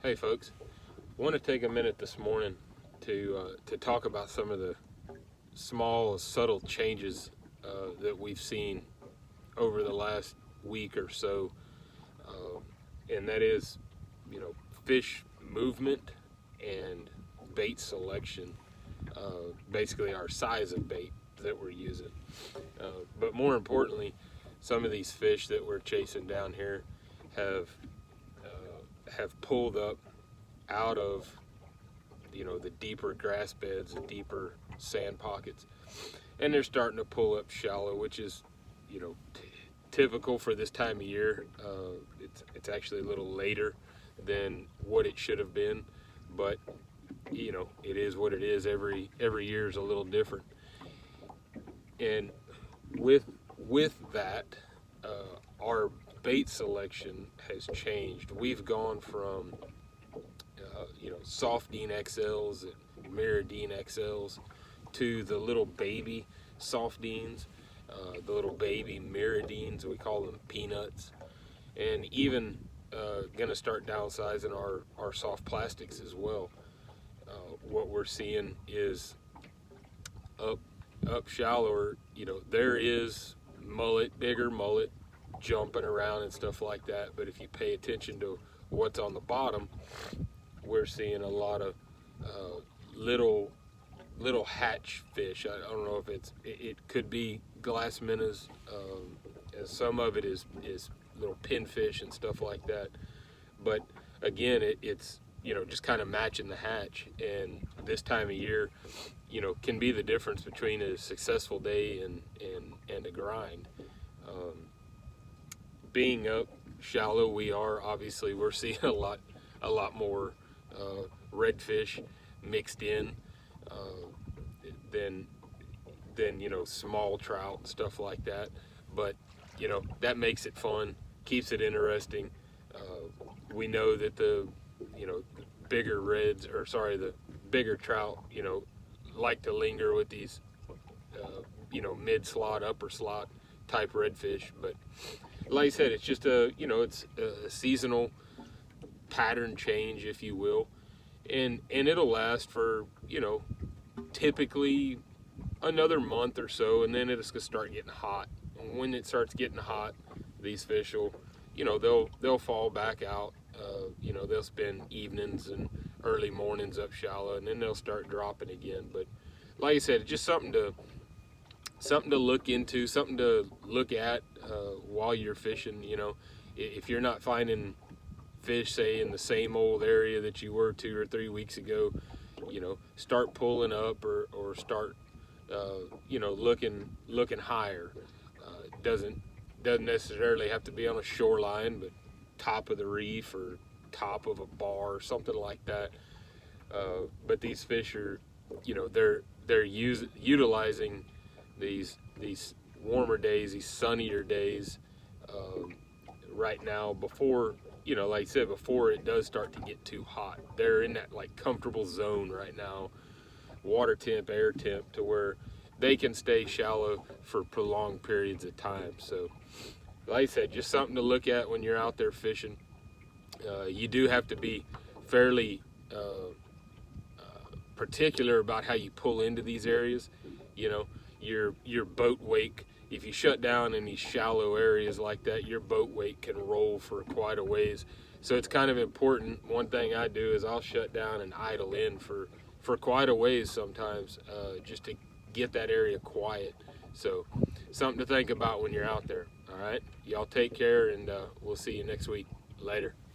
Hey folks, I want to take a minute this morning to talk about some of the small, subtle changes that we've seen over the last week or so, uh, and that is, fish movement and bait selection. Basically, our size of bait that we're using, but more importantly, some of these fish that we're chasing down here have have pulled up out of the deeper grass beds, the deeper sand pockets, and they're starting to pull up shallow, which is typical for this time of year. It's actually a little later than what it should have been, but it is what it is. Every year is a little different, and with that, our bait selection has changed. We've gone from Softine XLs and Miradine XLs to the little baby Softines, the little baby Miradines, we call them peanuts, and even going to start downsizing our soft plastics as well. What we're seeing is up shallower, there is bigger mullet jumping around and stuff like that, but if you pay attention to what's on the bottom, we're seeing a lot of uh, little hatch fish. I don't know if it could be glass minnows, and some of it is little pinfish and stuff like that. But again, it's just kind of matching the hatch, and this time of year, can be the difference between a successful day and a grind. Um, Being up shallow, we're seeing a lot more redfish mixed in, uh, than small trout and stuff like that. But that makes it fun, keeps it interesting. We know that the bigger reds, or sorry, the bigger trout, like to linger with these mid slot, upper slot type redfish. But like I said, it's just it's a seasonal pattern change, if you will, and it'll last for typically another month or so, and then it's gonna start getting hot. And when it starts getting hot, these fish will, they'll fall back out. They'll spend evenings and early mornings up shallow, and then they'll start dropping again. But like I said, it's just something to look into, something to look at while you're fishing. If you're not finding fish, say in the same old area that you were 2 or 3 weeks ago, start pulling up, or start looking higher. It doesn't necessarily have to be on a shoreline, but top of the reef or top of a bar or something like that. But these fish are, they're utilizing these warmer days, these sunnier days, um, right now, before like I said, before it does start to get too hot. They're in that like comfortable zone right now, water temp, air temp, to where they can stay shallow for prolonged periods of time. So like I said, just something to look at when you're out there fishing. You do have to be fairly particular about how you pull into these areas. Your boat wake, if you shut down in these shallow areas like that, your boat wake can roll for quite a ways. So it's kind of important. One thing I do is I'll shut down and idle in for quite a ways sometimes, just to get that area quiet. So something to think about when you're out there. All right, y'all take care, and we'll see you next week. Later.